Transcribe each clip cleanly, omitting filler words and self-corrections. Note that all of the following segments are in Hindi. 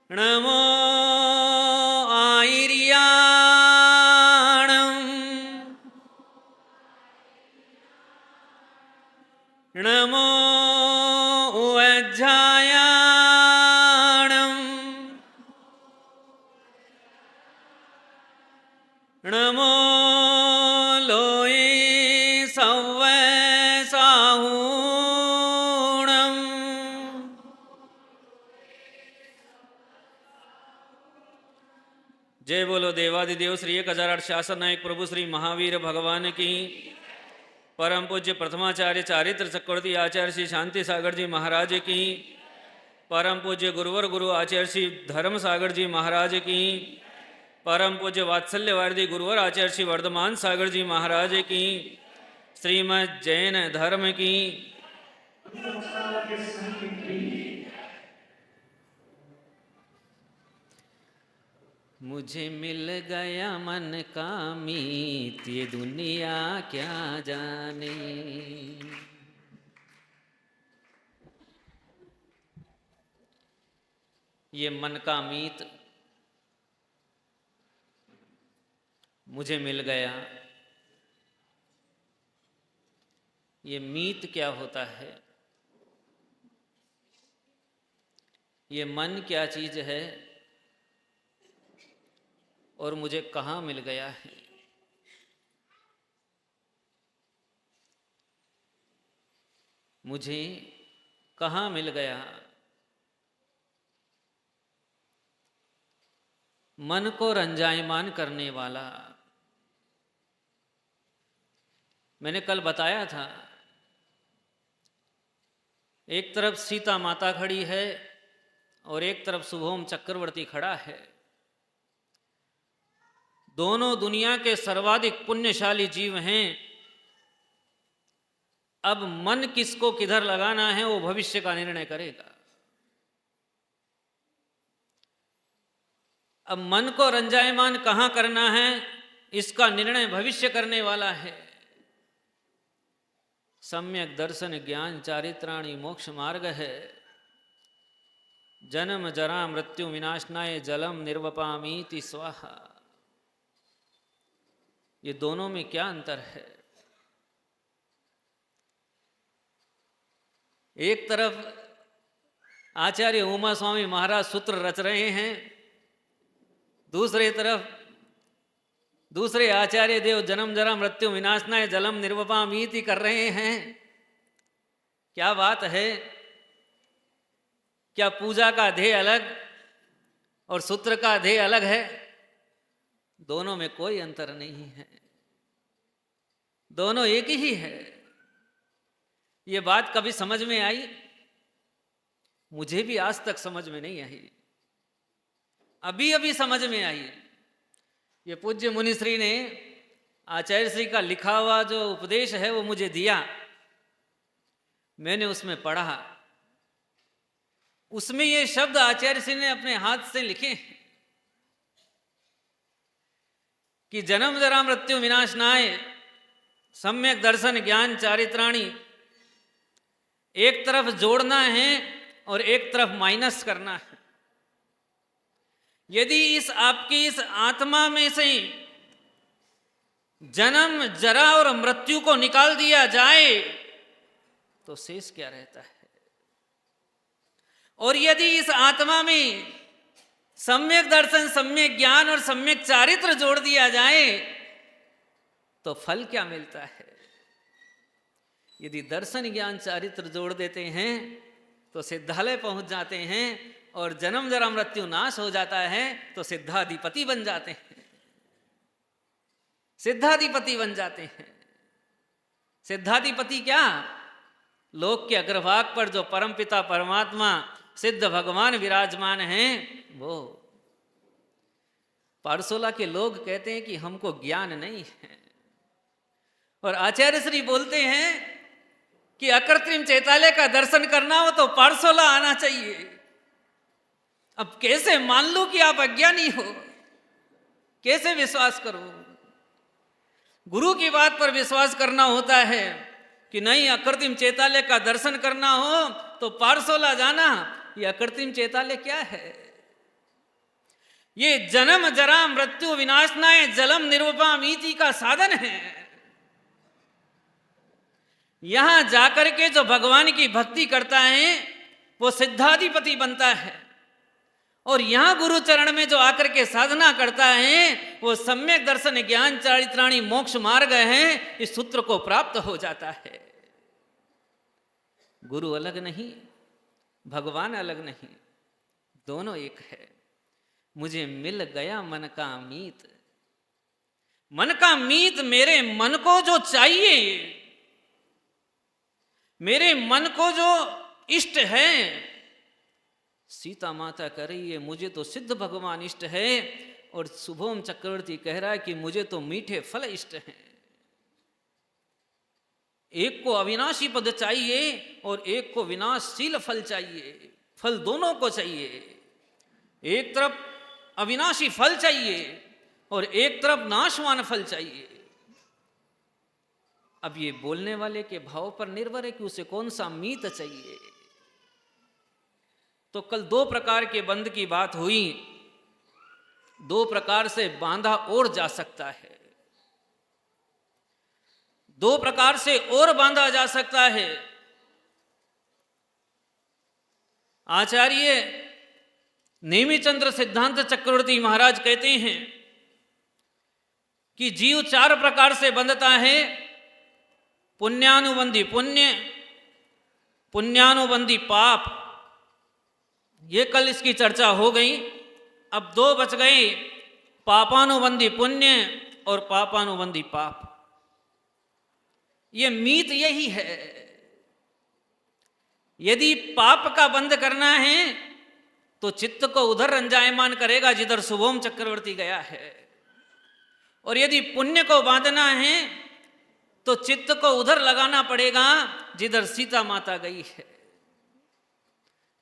नमो आयर्याणं नमो उवज्झायाणं नमो लोये सव्वे साहूणं जय बोलो देवादिदेव श्री 1008 शासन नायक प्रभु श्री महावीर भगवान की। परम पूज्य प्रथमाचार्य चारित्र चक्रवर्ती आचार्य श्री शांति सागर जी महाराज की। परम पूज्य गुरुवर गुरु आचार्य श्री धर्म सागर जी महाराज की। परम पूज्य वात्सल्य वारदी गुरुवर आचार्य श्री वर्धमान सागर जी महाराज की। श्रीमद् जैन धर्म की। मुझे मिल गया मन का मीत, ये दुनिया क्या जाने। ये मन का मीत मुझे मिल गया। ये मीत क्या होता है? ये मन क्या चीज है और मुझे कहाँ मिल गया है? मुझे कहाँ मिल गया? मन को रंजायमान करने वाला। मैंने कल बताया था, एक तरफ सीता माता खड़ी है और एक तरफ शुभोम चक्रवर्ती खड़ा है। दोनों दुनिया के सर्वाधिक पुण्यशाली जीव हैं। अब मन किसको किधर लगाना है वो भविष्य का निर्णय करेगा। अब मन को रंजायमान कहाँ करना है इसका निर्णय भविष्य करने वाला है। सम्यक दर्शन ज्ञान चारित्राणि मोक्ष मार्ग है। जन्म जरा मृत्यु विनाशनाय जलम निर्वपामीति स्वाहा। ये दोनों में क्या अंतर है? एक तरफ आचार्य उमा स्वामी महाराज सूत्र रच रहे हैं, दूसरे तरफ दूसरे आचार्य देव जन्म जरा मृत्यु विनाशनाय जलम निर्वपामीति कर रहे हैं। क्या बात है? क्या पूजा का ध्येय अलग और सूत्र का ध्येय अलग है? दोनों में कोई अंतर नहीं है, दोनों एक ही है। ये बात कभी समझ में आई? मुझे भी आज तक समझ में नहीं आई, अभी अभी समझ में आई। ये पूज्य मुनिश्री ने आचार्य श्री का लिखा हुआ जो उपदेश है वो मुझे दिया, मैंने उसमें पढ़ा। उसमें ये शब्द आचार्य श्री ने अपने हाथ से लिखे कि जन्म जरा मृत्यु विनाशनाय सम्यक दर्शन ज्ञान चारित्राणि। एक तरफ जोड़ना है और एक तरफ माइनस करना है। यदि इस आपकी इस आत्मा में से जन्म जरा और मृत्यु को निकाल दिया जाए तो शेष क्या रहता है? और यदि इस आत्मा में सम्यक दर्शन सम्यक ज्ञान और सम्यक चारित्र जोड़ दिया जाए तो फल क्या मिलता है? यदि दर्शन ज्ञान चारित्र जोड़ देते हैं तो सिद्धालय पहुंच जाते हैं और जन्म जरा मृत्यु नाश हो जाता है तो सिद्धाधिपति बन जाते हैं। सिद्धाधिपति बन जाते हैं। सिद्धाधिपति क्या? लोक के अग्रभाग पर जो परमपिता परमात्मा सिद्ध भगवान विराजमान हैं वो। पारसोला के लोग कहते हैं कि हमको ज्ञान नहीं है, और आचार्य श्री बोलते हैं कि अकृत्रिम चैतालय का दर्शन करना हो तो पारसोला आना चाहिए। अब कैसे मान लो कि आप अज्ञानी हो? कैसे विश्वास करो? गुरु की बात पर विश्वास करना होता है कि नहीं, अकृत्रिम चैतालय का दर्शन करना हो तो पारसोला जाना। ये अकृत्रिम चैतालय क्या है? ये जन्म जरा मृत्यु विनाशनाय जलम निर्वपामीति का साधन है। यहां जाकर के जो भगवान की भक्ति करता है वो सिद्धाधिपति बनता है, और यहां गुरु चरण में जो आकर के साधना करता है वो सम्यक दर्शन ज्ञान चारित्राणी मोक्ष मार्ग है, इस सूत्र को प्राप्त हो जाता है। गुरु अलग नहीं, भगवान अलग नहीं, दोनों एक है। मुझे मिल गया मन का मीत। मन का मीत मेरे मन को जो चाहिए, मेरे मन को जो इष्ट है, सीता माता कह रही है मुझे तो सिद्ध भगवान इष्ट है, और शुभम चक्रवर्ती कह रहा है कि मुझे तो मीठे फल इष्ट हैं। एक को अविनाशी पद चाहिए और एक को विनाशशील फल चाहिए। फल दोनों को चाहिए, एक तरफ अविनाशी फल चाहिए और एक तरफ नाशवान फल चाहिए। अब ये बोलने वाले के भाव पर निर्भर है कि उसे कौन सा मीत चाहिए। तो कल दो प्रकार के बंध की बात हुई, दो प्रकार से बांधा और जा सकता है, दो प्रकार से और बांधा जा सकता है। आचार्य नेमिचंद्र सिद्धांत चक्रवर्ती महाराज कहते हैं कि जीव चार प्रकार से बंधता है। पुण्यानुबंधी पुण्य, पुण्यानुबंधी पाप, ये कल इसकी चर्चा हो गई। अब दो बच गए, पापानुबंधी पुण्य और पापानुबंधी पाप। ये मीत यही है। यदि पाप का बंध करना है तो चित्त को उधर रंजायमान करेगा जिधर शुभम चक्रवर्ती गया है, और यदि पुण्य को बांधना है तो चित्त को उधर लगाना पड़ेगा जिधर सीता माता गई है।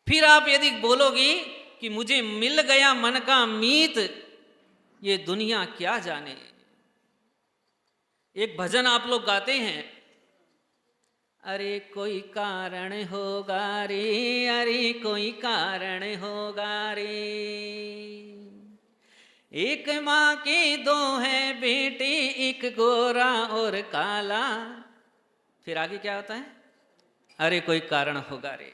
फिर आप यदि बोलोगी कि मुझे मिल गया मन का मीत, ये दुनिया क्या जाने। एक भजन आप लोग गाते हैं, अरे कोई कारण होगा रे, अरे कोई कारण होगा रे, एक माँ के दो हैं बेटे, एक गोरा और काला। फिर आगे क्या होता है, अरे कोई कारण होगा रे।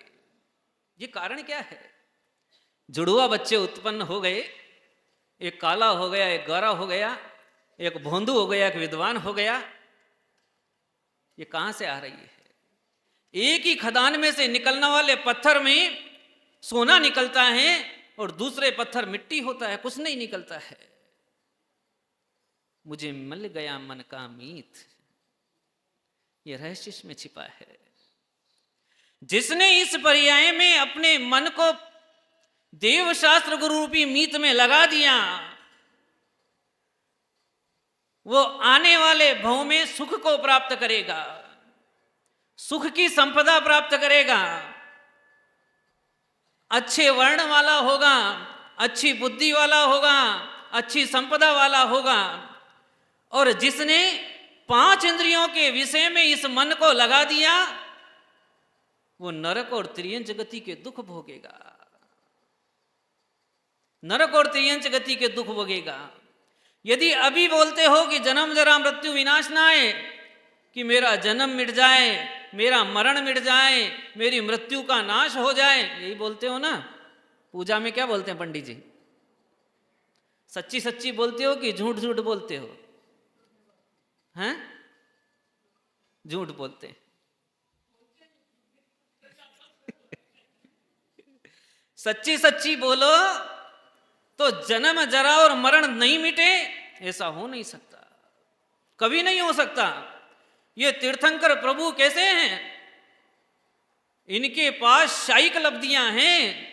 ये कारण क्या है? जुड़वा बच्चे उत्पन्न हो गए, एक काला हो गया, एक गोरा हो गया, एक भोंदू हो गया, एक विद्वान हो गया। ये कहां से आ रही है? एक ही खदान में से निकलने वाले पत्थर में सोना निकलता है और दूसरे पत्थर मिट्टी होता है, कुछ नहीं निकलता है। मुझे मिल गया मन का मीत, ये रहस्य इसमें छिपा है। जिसने इस पर्याय में अपने मन को देवशास्त्र गुरु रूपी मीत में लगा दिया, वो आने वाले भव में सुख को प्राप्त करेगा, सुख की संपदा प्राप्त करेगा, अच्छे वर्ण वाला होगा, अच्छी बुद्धि वाला होगा, अच्छी संपदा वाला होगा। और जिसने 5 इंद्रियों के विषय में इस मन को लगा दिया, वो नरक और त्रियंच गति के दुख भोगेगा, नरक और त्रियंच गति के दुख भोगेगा। यदि अभी बोलते हो कि जन्म जरा मृत्यु विनाश ना आए, कि मेरा जन्म मिट जाए, मेरा मरण मिट जाए, मेरी मृत्यु का नाश हो जाए, यही बोलते हो ना। पूजा में क्या बोलते हैं पंडित जी? सच्ची सच्ची बोलते हो कि झूठ झूठ बोलते हो? हैं? झूठ बोलते हैं। सच्ची सच्ची बोलो तो जन्म जरा और मरण नहीं मिटे, ऐसा हो नहीं सकता, कभी नहीं हो सकता। ये तीर्थंकर प्रभु कैसे हैं? इनके पास शायिक लब्धियां हैं,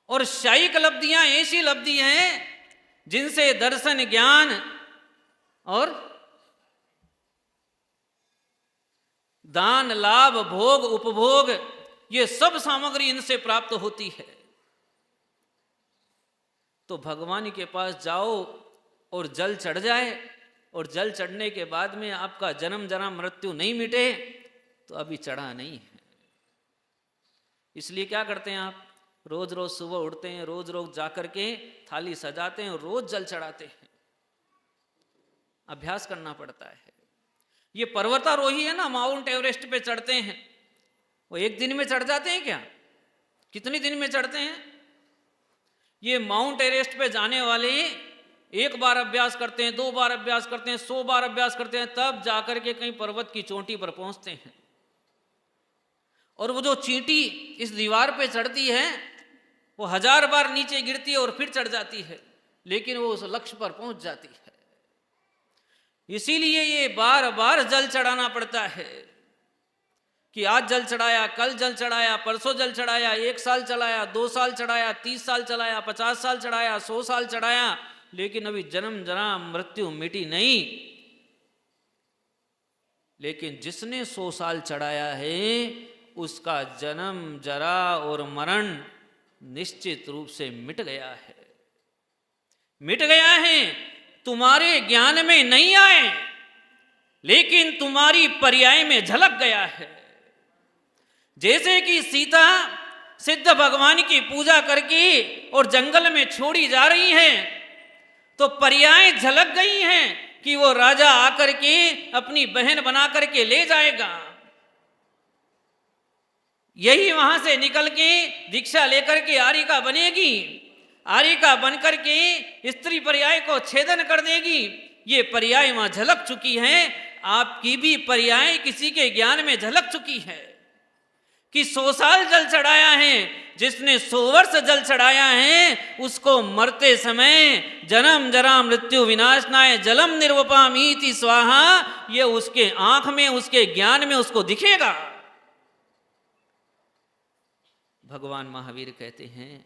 और शायिक लब्धियां ऐसी लब्धि हैं जिनसे दर्शन ज्ञान और दान लाभ भोग उपभोग, ये सब सामग्री इनसे प्राप्त होती है। तो भगवान के पास जाओ और जल चढ़ जाए, और जल चढ़ने के बाद में आपका जन्म जरा मृत्यु नहीं मिटे, तो अभी चढ़ा नहीं है। इसलिए क्या करते हैं आप? रोज रोज सुबह उठते हैं, रोज रोज जाकर के थाली सजाते हैं, रोज जल चढ़ाते हैं। अभ्यास करना पड़ता है। ये पर्वतारोही है ना, माउंट एवरेस्ट पे चढ़ते हैं, वो एक दिन में चढ़ जाते हैं क्या? कितने दिन में चढ़ते हैं? ये माउंट एवरेस्ट पे जाने वाले एक बार अभ्यास करते हैं, 2 बार अभ्यास करते हैं, 100 बार अभ्यास करते हैं, तब जाकर के कहीं पर्वत की चोटी पर पहुंचते हैं। और वो जो चींटी इस दीवार पे चढ़ती है वो 1000 बार नीचे गिरती है और फिर चढ़ जाती है, लेकिन वो उस लक्ष्य पर पहुंच जाती है। इसीलिए ये बार बार जल चढ़ाना पड़ता है कि आज जल चढ़ाया, कल जल चढ़ाया, परसों जल चढ़ाया, 1 साल चढ़ाया, 2 साल चढ़ाया, 30 साल चढ़ाया, 50 साल चढ़ाया, 100 साल चढ़ाया, लेकिन अभी जन्म जरा मृत्यु मिटी नहीं। लेकिन जिसने 100 साल चढ़ाया है उसका जन्म जरा और मरण निश्चित रूप से मिट गया है, मिट गया है। तुम्हारे ज्ञान में नहीं आए, लेकिन तुम्हारी पर्याय में झलक गया है। जैसे कि सीता सिद्ध भगवान की पूजा करके और जंगल में छोड़ी जा रही है, तो पर्याय झलक गई हैं कि वो राजा आकर के अपनी बहन बना करके ले जाएगा। यही वहां से निकल के दीक्षा लेकर के आरिका बनेगी, आरिका बनकर के स्त्री पर्याय को छेदन कर देगी। ये पर्याय वहां झलक चुकी है। आपकी भी पर्याय किसी के ज्ञान में झलक चुकी है कि 100 साल जल चढ़ाया है। जिसने 100 वर्ष जल चढ़ाया है उसको मरते समय जन्म जरा मृत्यु विनाशनाय जलम निर्वपामीति स्वाहा, ये उसके आंख में, उसके ज्ञान में उसको दिखेगा। भगवान महावीर कहते हैं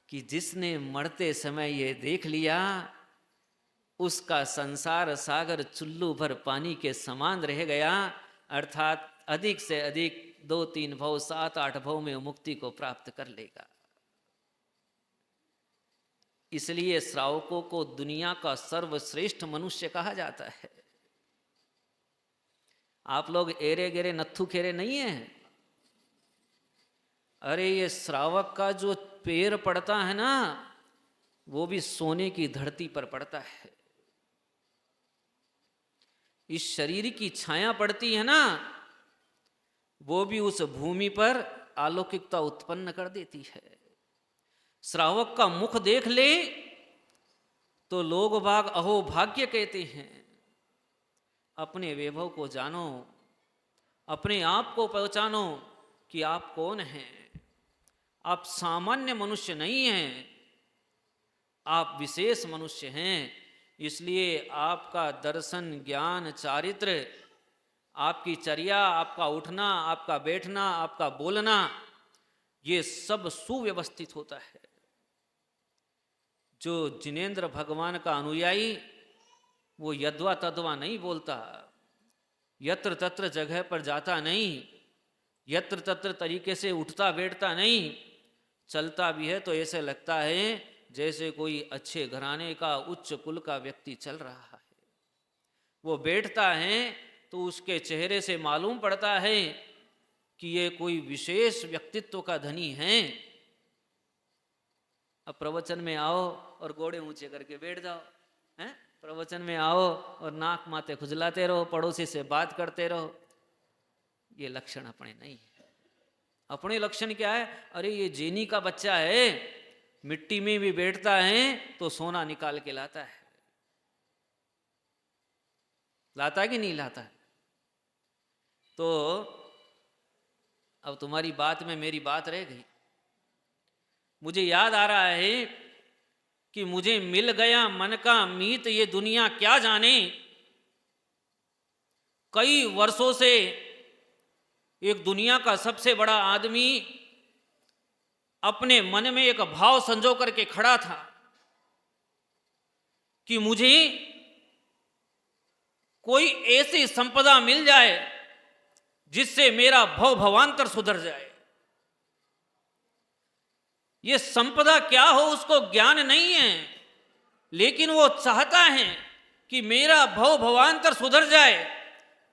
कि जिसने मरते समय ये देख लिया उसका संसार सागर चुल्लू भर पानी के समान रह गया, अर्थात अधिक से अधिक 2-3 भव, 7-8 भव में मुक्ति को प्राप्त कर लेगा। इसलिए श्रावकों को दुनिया का सर्वश्रेष्ठ मनुष्य कहा जाता है। आप लोग एरे गेरे नत्थु खेरे नहीं है। अरे ये श्रावक का जो पैर पड़ता है ना, वो भी सोने की धरती पर पड़ता है। इस शरीर की छाया पड़ती है ना, वो भी उस भूमि पर अलौकिकता उत्पन्न कर देती है। श्रावक का मुख देख ले तो लोग बाग अहो भाग्य कहते हैं। अपने वैभव को जानो, अपने आप को पहचानो कि आप कौन हैं। आप सामान्य मनुष्य नहीं हैं, आप विशेष मनुष्य हैं। इसलिए आपका दर्शन, ज्ञान, चारित्र, आपकी चर्या, आपका उठना, आपका बैठना, आपका बोलना, ये सब सुव्यवस्थित होता है। जो जिनेंद्र भगवान का अनुयायी वो यद्वा तद्वा नहीं बोलता, यत्र तत्र जगह पर जाता नहीं, यत्र तत्र तरीके से उठता बैठता नहीं, चलता भी है तो ऐसे लगता है जैसे कोई अच्छे घराने का उच्च कुल का व्यक्ति चल रहा है। वो बैठता है तो उसके चेहरे से मालूम पड़ता है कि ये कोई विशेष व्यक्तित्व का धनी है। अब प्रवचन में आओ और गोड़े ऊंचे करके बैठ जाओ, हैं? प्रवचन में आओ और नाक माथे खुजलाते रहो, पड़ोसी से बात करते रहो, ये लक्षण अपने नहीं है। अपने लक्षण क्या है? अरे ये जेनी का बच्चा है, मिट्टी में भी बैठता है तो सोना निकाल के लाता है। लाता कि नहीं लाता है? तो अब तुम्हारी बात में मेरी बात रह गई। मुझे याद आ रहा है कि मुझे मिल गया मन का मीत, ये दुनिया क्या जाने। कई वर्षों से एक दुनिया का सबसे बड़ा आदमी अपने मन में एक भाव संजो करके खड़ा था कि मुझे कोई ऐसी संपदा मिल जाए जिससे मेरा भव भवांतर सुधर जाए। ये संपदा क्या हो उसको ज्ञान नहीं है, लेकिन वो चाहता है कि मेरा भव भवांतर सुधर जाए।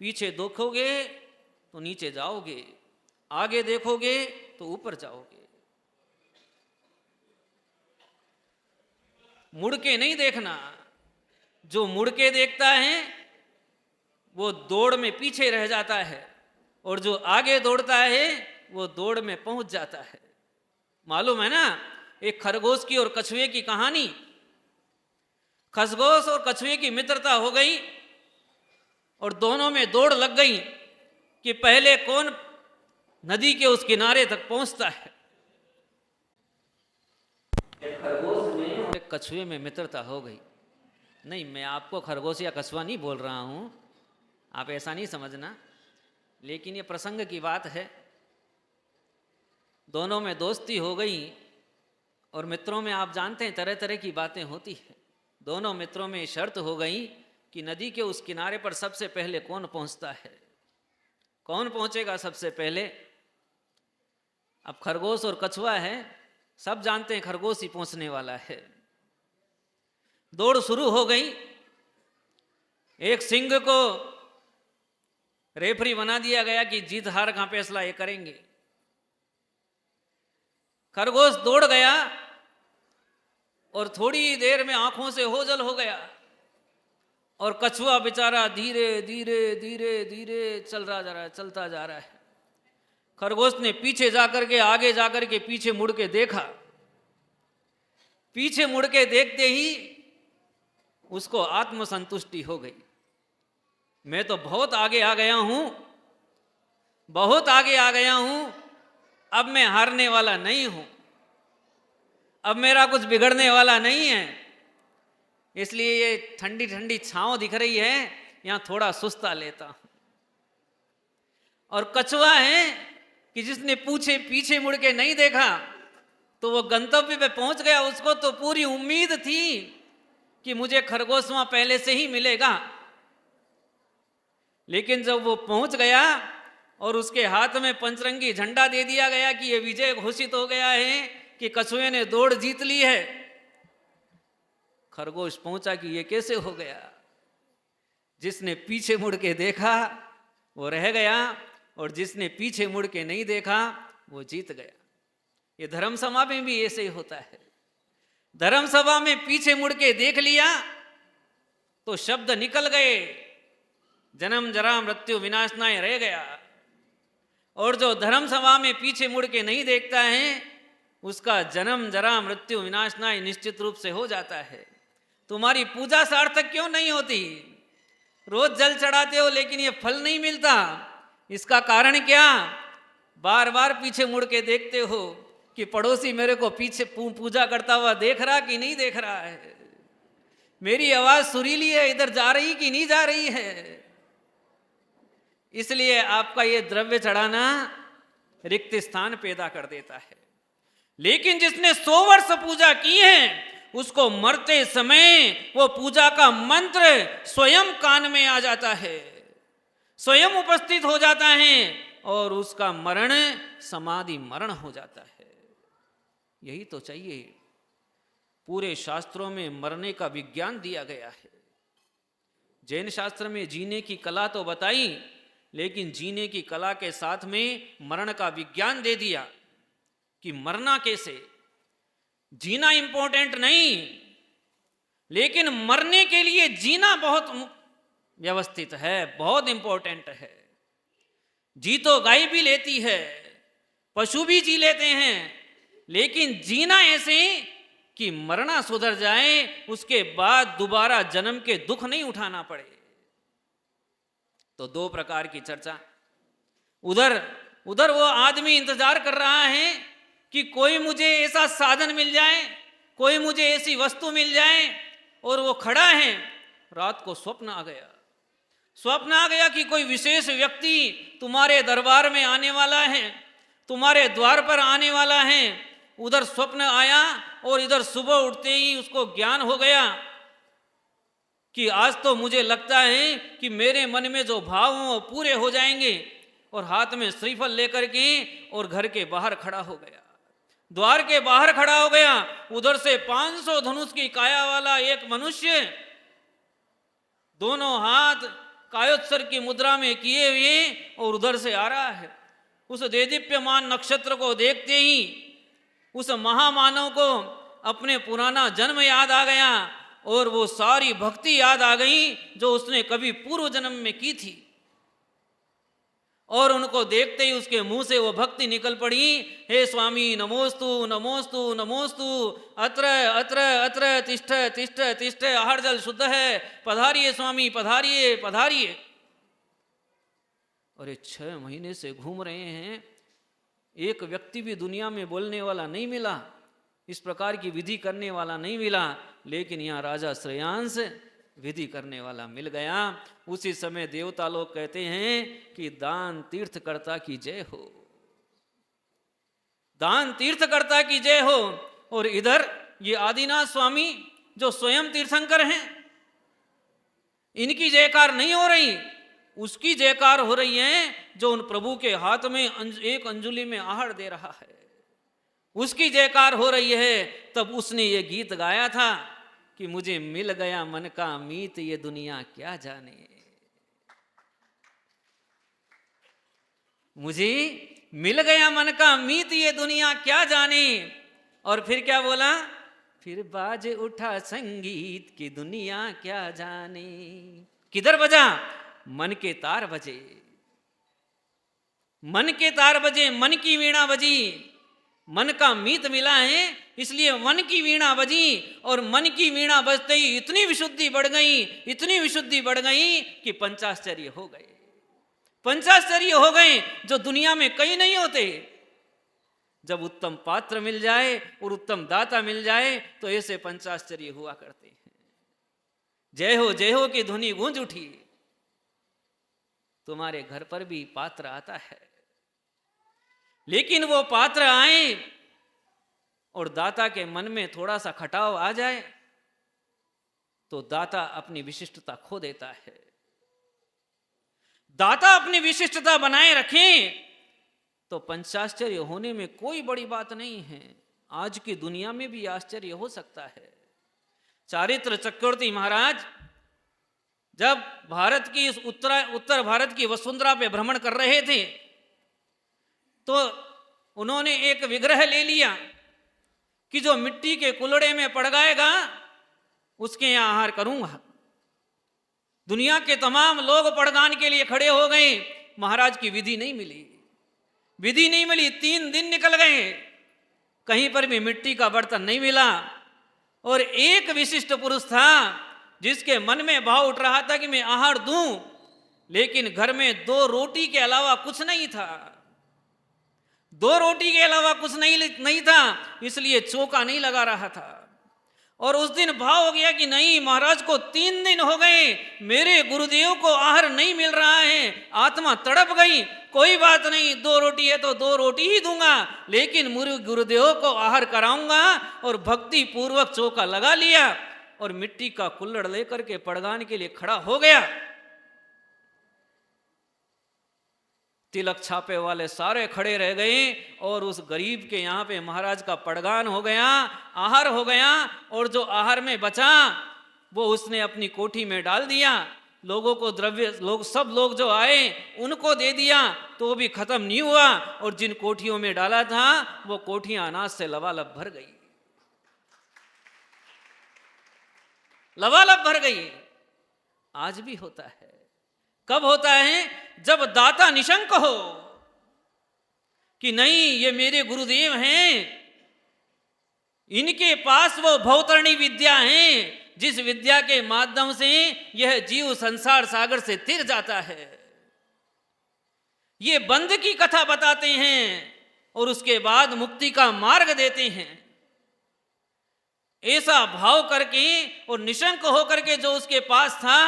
पीछे देखोगे तो नीचे जाओगे, आगे देखोगे तो ऊपर जाओगे। मुड़ के नहीं देखना। जो मुड़ के देखता है वो दौड़ में पीछे रह जाता है, और जो आगे दौड़ता है वो दौड़ में पहुंच जाता है। मालूम है ना, एक खरगोश की और कछुए की कहानी। खरगोश और कछुए की मित्रता हो गई और दोनों में दौड़ लग गई कि पहले कौन नदी के उस किनारे तक पहुंचता है। खरगोश में और कछुए में मित्रता हो गई। नहीं, मैं आपको खरगोश या कछुआ नहीं बोल रहा हूं, आप ऐसा नहीं समझना, लेकिन ये प्रसंग की बात है। दोनों में दोस्ती हो गई, और मित्रों में आप जानते हैं तरह तरह की बातें होती हैं। दोनों मित्रों में शर्त हो गई कि नदी के उस किनारे पर सबसे पहले कौन पहुंचता है, कौन पहुंचेगा सबसे पहले। अब खरगोश और कछुआ है, सब जानते हैं खरगोश ही पहुंचने वाला है। दौड़ शुरू हो गई। एक सिंह को रेफरी बना दिया गया कि जीत हार का फैसला ये करेंगे। खरगोश दौड़ गया और थोड़ी देर में आंखों से ओझल हो गया, और कछुआ बेचारा धीरे धीरे धीरे धीरे चलता जा रहा है। खरगोश ने पीछे जाकर के, आगे जाकर के पीछे मुड़ के देखा। पीछे मुड़ के देखते ही उसको आत्मसंतुष्टि हो गई। मैं तो बहुत आगे आ गया हूं, बहुत आगे आ गया हूं, अब मैं हारने वाला नहीं हूं, अब मेरा कुछ बिगड़ने वाला नहीं है। इसलिए ये ठंडी ठंडी छांव दिख रही है, यहां थोड़ा सुस्ता लेता हूं। और कछुआ है कि जिसने पीछे मुड़ के नहीं देखा तो वो गंतव्य पे पहुंच गया। उसको तो पूरी उम्मीद थी कि मुझे खरगोश वहां पहले से ही मिलेगा, लेकिन जब वो पहुंच गया और उसके हाथ में पंचरंगी झंडा दे दिया गया कि ये विजय घोषित हो गया है कि कछुए ने दौड़ जीत ली है, खरगोश पहुंचा कि ये कैसे हो गया। जिसने पीछे मुड़ के देखा वो रह गया, और जिसने पीछे मुड़ के नहीं देखा वो जीत गया। ये धर्म सभा में भी ऐसे ही होता है। धर्म सभा में पीछे मुड़ के देख लिया तो शब्द निकल गए, जन्म जरा मृत्यु विनाशनाय रह गया। और जो धर्म सभा में पीछे मुड़ के नहीं देखता है उसका जन्म जरा मृत्यु विनाशनाय निश्चित रूप से हो जाता है। तुम्हारी पूजा सार्थक क्यों नहीं होती? रोज जल चढ़ाते हो लेकिन ये फल नहीं मिलता। इसका कारण क्या? बार बार पीछे मुड़ के देखते हो कि पड़ोसी मेरे को पीछे पूजा करता हुआ देख रहा कि नहीं देख रहा है, मेरी आवाज सुरीली है, इधर जा रही कि नहीं जा रही है। इसलिए आपका ये द्रव्य चढ़ाना रिक्त स्थान पैदा कर देता है। लेकिन जिसने 100 वर्ष पूजा की है उसको मरते समय वो पूजा का मंत्र स्वयं कान में आ जाता है, स्वयं उपस्थित हो जाता है, और उसका मरण समाधि मरण हो जाता है। यही तो चाहिए। पूरे शास्त्रों में मरने का विज्ञान दिया गया है। जैन शास्त्र में जीने की कला तो बताई, लेकिन जीने की कला के साथ में मरण का विज्ञान दे दिया कि मरना कैसे। जीना इंपॉर्टेंट नहीं, लेकिन मरने के लिए जीना बहुत व्यवस्थित है, बहुत इंपॉर्टेंट है। जी तो गाय भी लेती है, पशु भी जी लेते हैं, लेकिन जीना ऐसे कि मरना सुधर जाए, उसके बाद दोबारा जन्म के दुख नहीं उठाना पड़े। तो 2 प्रकार की चर्चा। उधर वो आदमी इंतजार कर रहा है कि कोई मुझे ऐसा साधन मिल जाए, कोई मुझे ऐसी वस्तु मिल जाए, और वो खड़ा है। रात को स्वप्न आ गया कि कोई विशेष व्यक्ति तुम्हारे दरबार में आने वाला है, तुम्हारे द्वार पर आने वाला है। उधर स्वप्न आया और इधर सुबह उठते ही उसको ज्ञान हो गया कि आज तो मुझे लगता है कि मेरे मन में जो भाव हैं वो पूरे हो जाएंगे। और हाथ में श्रीफल लेकर के और घर के बाहर खड़ा हो गया, द्वार के बाहर खड़ा हो गया। उधर से 500 धनुष की काया वाला एक मनुष्य, दोनों हाथ कायोत्सर्ग की मुद्रा में किए हुए, और उधर से आ रहा है। उस देदीप्यमान नक्षत्र को देखते ही उस महामानव को अपने पुराना जन्म याद आ गया और वो सारी भक्ति याद आ गई जो उसने कभी पूर्व जन्म में की थी। और उनको देखते ही उसके मुंह से वो भक्ति निकल पड़ी, हे स्वामी नमोस्तु नमोस्तु नमोस्तु, अत्र अत्र अत्र तिष्ठ तिष्ठ तिष्ठ, आहार जल शुद्ध है, पधारिए स्वामी पधारिए पधारिए। और ये 6 महीने से घूम रहे हैं, एक व्यक्ति भी दुनिया में बोलने वाला नहीं मिला, इस प्रकार की विधि करने वाला नहीं मिला, लेकिन यहाँ राजा श्रेयांश विधि करने वाला मिल गया। उसी समय देवता लोग कहते हैं कि दान तीर्थकर्ता की जय हो, दान तीर्थकर्ता की जय हो। और इधर ये आदिनाथ स्वामी जो स्वयं तीर्थंकर हैं, इनकी जयकार नहीं हो रही, उसकी जयकार हो रही है जो उन प्रभु के हाथ में एक अंजुलि में आहार दे रहा है, उसकी जयकार हो रही है। तब उसने ये गीत गाया था कि मुझे मिल गया मन का मीत, ये दुनिया क्या जाने, मुझे मिल गया मन का मीत, ये दुनिया क्या जाने। और फिर क्या बोला, फिर बाज उठा संगीत की दुनिया क्या जाने। किधर बजा, मन के तार बजे, मन के तार बजे, मन की वीणा बजी, मन का मीत मिला है इसलिए मन की वीणा बजी। और मन की वीणा बजते ही इतनी विशुद्धि बढ़ गई, इतनी विशुद्धि बढ़ गई कि पंचाश्चर्य हो गए, पंचाश्चर्य हो गए जो दुनिया में कहीं नहीं होते। जब उत्तम पात्र मिल जाए और उत्तम दाता मिल जाए तो ऐसे पंचाश्चर्य हुआ करते हैं। जय हो की ध्वनि गूंज उठी, तुम्हारे घर पर भी पात्र आता है, लेकिन वो पात्र आए और दाता के मन में थोड़ा सा खटाव आ जाए तो दाता अपनी विशिष्टता खो देता है। दाता अपनी विशिष्टता बनाए रखें तो पंचाश्चर्य होने में कोई बड़ी बात नहीं है। आज की दुनिया में भी आश्चर्य हो सकता है। चारित्र चक्रवर्ती महाराज जब भारत की उत्तर भारत की वसुंधरा पे भ्रमण कर रहे थे तो उन्होंने एक विग्रह ले लिया कि जो मिट्टी के कुलड़े में पड़ गएगा उसके यहाँ आहार करूंगा। दुनिया के तमाम लोग पड़गान के लिए खड़े हो गए, महाराज की विधि नहीं मिली, विधि नहीं मिली। 3 दिन निकल गए, कहीं पर भी मिट्टी का बर्तन नहीं मिला। और एक विशिष्ट पुरुष था जिसके मन में भाव उठ रहा था कि मैं आहार दूं, लेकिन घर में 2 रोटी के अलावा कुछ नहीं था, 2 रोटी के अलावा कुछ नहीं था, इसलिए चौका नहीं लगा रहा था। और उस दिन भाव हो गया कि नहीं, महाराज को 3 दिन हो गए, मेरे गुरुदेव को आहार नहीं मिल रहा है, आत्मा तड़प गई। कोई बात नहीं, 2 रोटी है तो 2 रोटी ही दूंगा, लेकिन मेरे गुरुदेव को आहार कराऊंगा। और भक्ति पूर्वक चौका लगा लिया और मिट्टी का कुल्हड़ लेकर के पड़गान के लिए खड़ा हो गया। तिलक छापे वाले सारे खड़े रह गए और उस गरीब के यहाँ पे महाराज का पड़गान हो गया, आहार हो गया। और जो आहार में बचा वो उसने अपनी कोठी में डाल दिया। लोगों को द्रव्य, सब लोग जो आए उनको दे दिया तो वो भी खत्म नहीं हुआ। और जिन कोठियों में डाला था वो कोठियां अनाज से लबालब भर गई, लबालब भर गई। आज भी होता है। कब होता है? जब दाता निशंक हो कि नहीं, ये मेरे गुरुदेव हैं, इनके पास वो भवतरणी विद्या है जिस विद्या के माध्यम से यह जीव संसार सागर से तिर जाता है। ये बंध की कथा बताते हैं और उसके बाद मुक्ति का मार्ग देते हैं। ऐसा भाव करके और निशंक होकर के जो उसके पास था,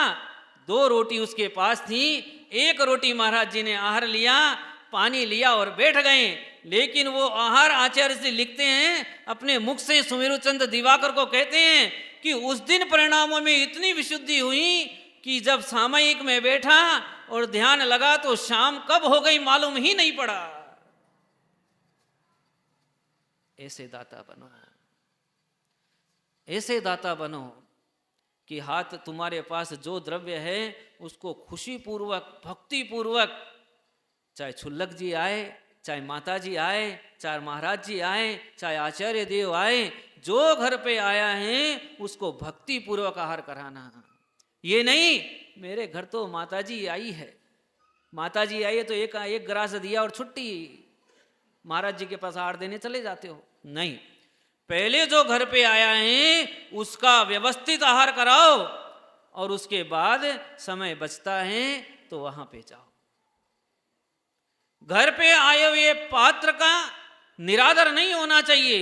2 रोटी उसके पास थी, 1 रोटी महाराज जी ने आहार लिया, पानी लिया और बैठ गए। लेकिन वो आहार आचार्य से लिखते हैं, अपने मुख से सुमेरुचंद दिवाकर को कहते हैं कि उस दिन परिणामों में इतनी विशुद्धि हुई कि जब सामयिक में बैठा और ध्यान लगा तो शाम कब हो गई मालूम ही नहीं पड़ा। ऐसे दाता बनो, ऐसे दाता बनो कि हाथ तुम्हारे पास जो द्रव्य है उसको खुशी पूर्वक, भक्ति पूर्वक, चाहे छुल्लक जी आए चाहे माता जी आए, चाहे महाराज जी आए, चाहे आचार्य देव आए, जो घर पे आया है उसको भक्ति पूर्वक आहार कराना। ये नहीं मेरे घर तो माता जी आई है, माता जी आई है तो एक गिलास दिया और छुट्टी, महाराज जी के पास आहार देने चले जाते हो। नहीं, पहले जो घर पे आया है उसका व्यवस्थित आहार कराओ और उसके बाद समय बचता है तो वहां पे जाओ। घर पे आए हुए पात्र का निरादर नहीं होना चाहिए,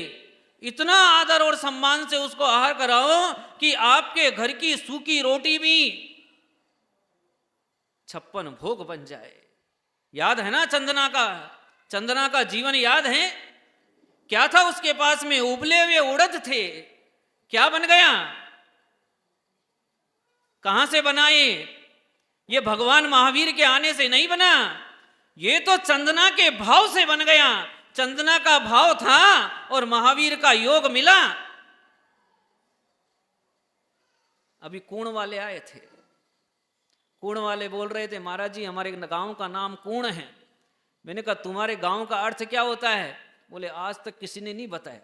इतना आदर और सम्मान से उसको आहार कराओ कि आपके घर की सूखी रोटी भी 56 भोग बन जाए। याद है ना चंदना का जीवन याद है? क्या था उसके पास में? उबले हुए उड़द थे, क्या बन गया? कहां से बनाए? ये भगवान महावीर के आने से नहीं बना, ये तो चंदना के भाव से बन गया। चंदना का भाव था और महावीर का योग मिला। अभी कूण वाले आए थे, कूण वाले बोल रहे थे महाराज जी हमारे गांव का नाम कूण है। मैंने कहा तुम्हारे गांव का अर्थ क्या होता है? बोले आज तक किसी ने नहीं बताया,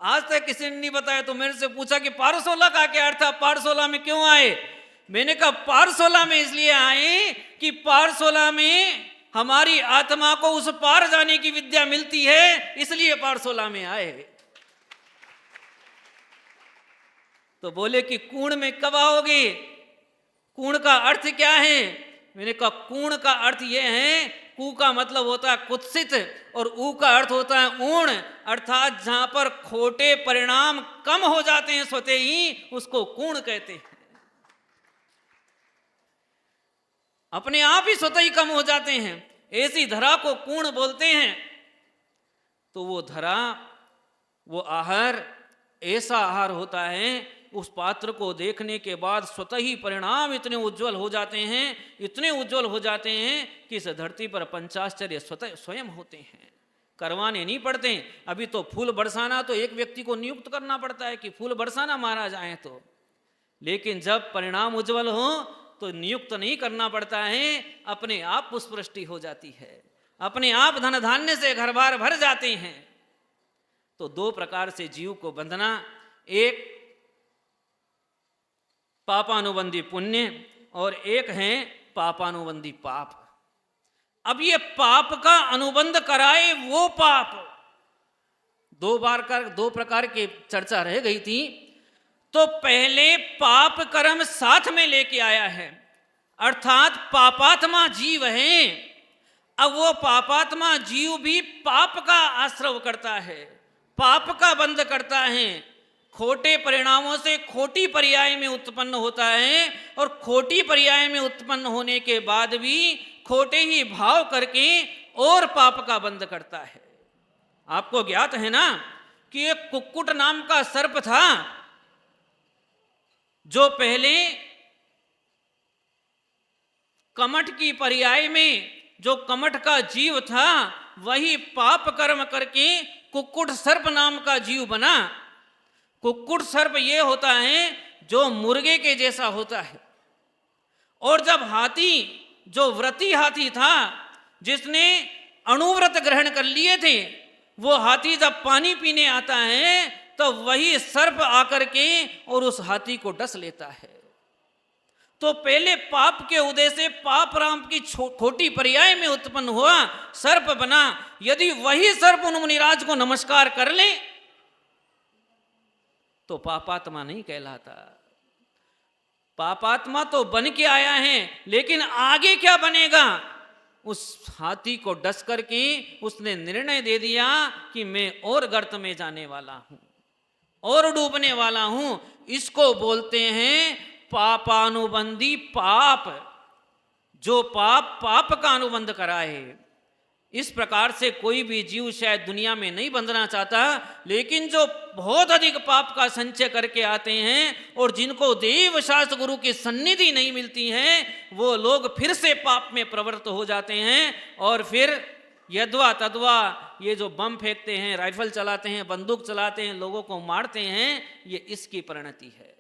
आज तक किसी ने नहीं बताया। तो मेरे से पूछा कि पारसोला का क्या अर्थ है, पारसोला में क्यों आए? मैंने कहा पारसोला में इसलिए आए कि पारसोला में हमारी आत्मा को उस पार जाने की विद्या मिलती है, इसलिए पारसोला में आए। तो बोले कि कूण में कब आओगे, कूण का अर्थ क्या है? मैंने कहा कूण का अर्थ यह है, कू का मतलब होता है कुत्सित और ऊ का अर्थ होता है ऊण, अर्थात जहां पर खोटे परिणाम कम हो जाते हैं स्वतः ही, उसको कूण कहते हैं। अपने आप ही स्वतः ही कम हो जाते हैं, ऐसी धरा को कूण बोलते हैं। तो वो धरा, वो आहार ऐसा आहार होता है, उस पात्र को देखने के बाद स्वतः ही परिणाम इतने उज्जवल हो जाते हैं, इतने उज्जवल हो जाते हैं कि इस धरती पर पंचाश्चर्य स्वतः स्वयं होते हैं, करवाने नहीं पड़ते। अभी तो फूल बरसाना तो एक व्यक्ति को नियुक्त करना पड़ता है कि फूल बरसाना महाराज आए तो, लेकिन जब परिणाम उज्जवल हो तो नियुक्त नहीं करना पड़ता है, अपने आप पुष्पवृष्टि हो जाती है, अपने आप धन धान्य से घर बार भर जाते हैं। तो दो प्रकार से जीव को बंधना, एक पापानुबंधी पुण्य और एक है पापानुबंधी पाप। अब ये पाप का अनुबंध कराए वो पाप, दो प्रकार की चर्चा रह गई थी। तो पहले पाप कर्म साथ में लेके आया है, अर्थात पापात्मा जीव है। अब वो पापात्मा जीव भी पाप का आश्रव करता है, पाप का बंध करता है, खोटे परिणामों से खोटी पर्याय में उत्पन्न होता है और खोटी पर्याय में उत्पन्न होने के बाद भी खोटे ही भाव करके और पाप का बंध करता है। आपको ज्ञात है ना कि एक कुक्कुट नाम का सर्प था, जो पहले कमठ की पर्याय में जो कमठ का जीव था, वही पाप कर्म करके कुक्कुट सर्प नाम का जीव बना। कुक्कुट सर्प ये होता है जो मुर्गे के जैसा होता है। और जब हाथी, जो व्रती हाथी था, जिसने अणुव्रत ग्रहण कर लिए थे, वो हाथी जब पानी पीने आता है तो वही सर्प आकर के और उस हाथी को डस लेता है। तो पहले पाप के उदय से पाप राम की खोटी पर्याय में उत्पन्न हुआ, सर्प बना। यदि वही सर्प उन मुनिराज को नमस्कार कर ले तो पापात्मा नहीं कहलाता। पापात्मा तो बन के आया है, लेकिन आगे क्या बनेगा? उस हाथी को डस करके उसने निर्णय दे दिया कि मैं और गर्त में जाने वाला हूं और डूबने वाला हूं। इसको बोलते हैं पापानुबंधी पाप, जो पाप पाप का अनुबंध कराए। इस प्रकार से कोई भी जीव शायद दुनिया में नहीं बंधना चाहता, लेकिन जो बहुत अधिक पाप का संचय करके आते हैं और जिनको देव शास्त्र गुरु की सन्निधि नहीं मिलती है, वो लोग फिर से पाप में प्रवृत्त हो जाते हैं और फिर यद्वा तद्वा ये जो बम फेंकते हैं, राइफल चलाते हैं, बंदूक चलाते हैं, लोगों को मारते हैं, ये इसकी परिणति है।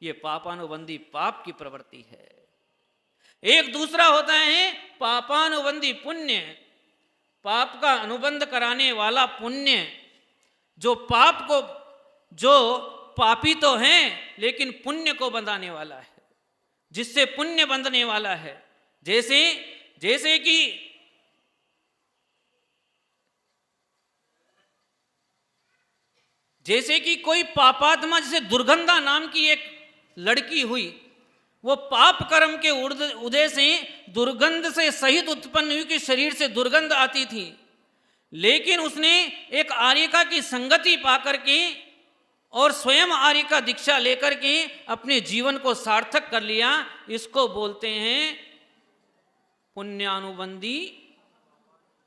ये पापानुबंधी पाप की प्रवृत्ति है। एक दूसरा होता है पापानुबंधी पुण्य। पाप का अनुबंध कराने वाला पुण्य, जो पाप को, जो पापी तो हैं लेकिन पुण्य को बंधाने वाला है, जिससे पुण्य बंधने वाला है। जैसे जैसे कि जैसे कि कोई पापात्मा, जैसे दुर्गंधा नाम की एक लड़की हुई, वो पाप कर्म के उदय से दुर्गंध से सहित उत्पन्न हुई कि शरीर से दुर्गंध आती थी, लेकिन उसने एक आर्यिका की संगति पाकर के और स्वयं आर्यिका दीक्षा लेकर के अपने जीवन को सार्थक कर लिया। इसको बोलते हैं पुण्यानुबंधी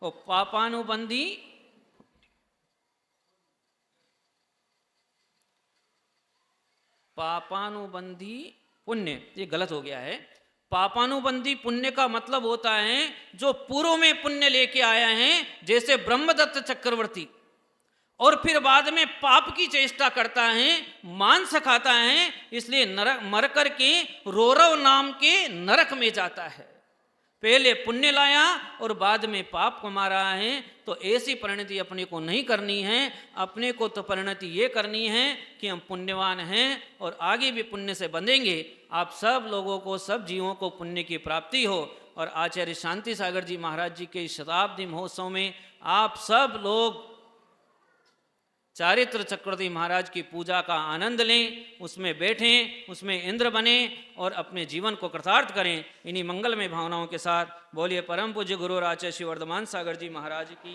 और पापानुबंधी। पापानुबंधी पुण्य, ये गलत हो गया है। पापानुबंधी पुण्य का मतलब होता है जो पूर्व में पुण्य लेके आया है, जैसे ब्रह्मदत्त चक्रवर्ती, और फिर बाद में पाप की चेष्टा करता है, मांस खाता है, इसलिए नरक मर कर के रौरव नाम के नरक में जाता है। पहले पुण्य लाया और बाद में पाप कमा रहा है। तो ऐसी परिणति अपने को नहीं करनी है। अपने को तो परिणति ये करनी है कि हम पुण्यवान हैं और आगे भी पुण्य से बंधेंगे। आप सब लोगों को, सब जीवों को पुण्य की प्राप्ति हो। और आचार्य शांति सागर जी महाराज जी के शताब्दी महोत्सव में आप सब लोग चारित्र चक्रवर्ती महाराज की पूजा का आनंद लें, उसमें बैठें, उसमें इंद्र बने और अपने जीवन को कृतार्थ करें। इन्हीं मंगलमय भावनाओं के साथ बोलिए परम पूज्य गुरु आचार्य श्री वर्धमान सागर जी महाराज की।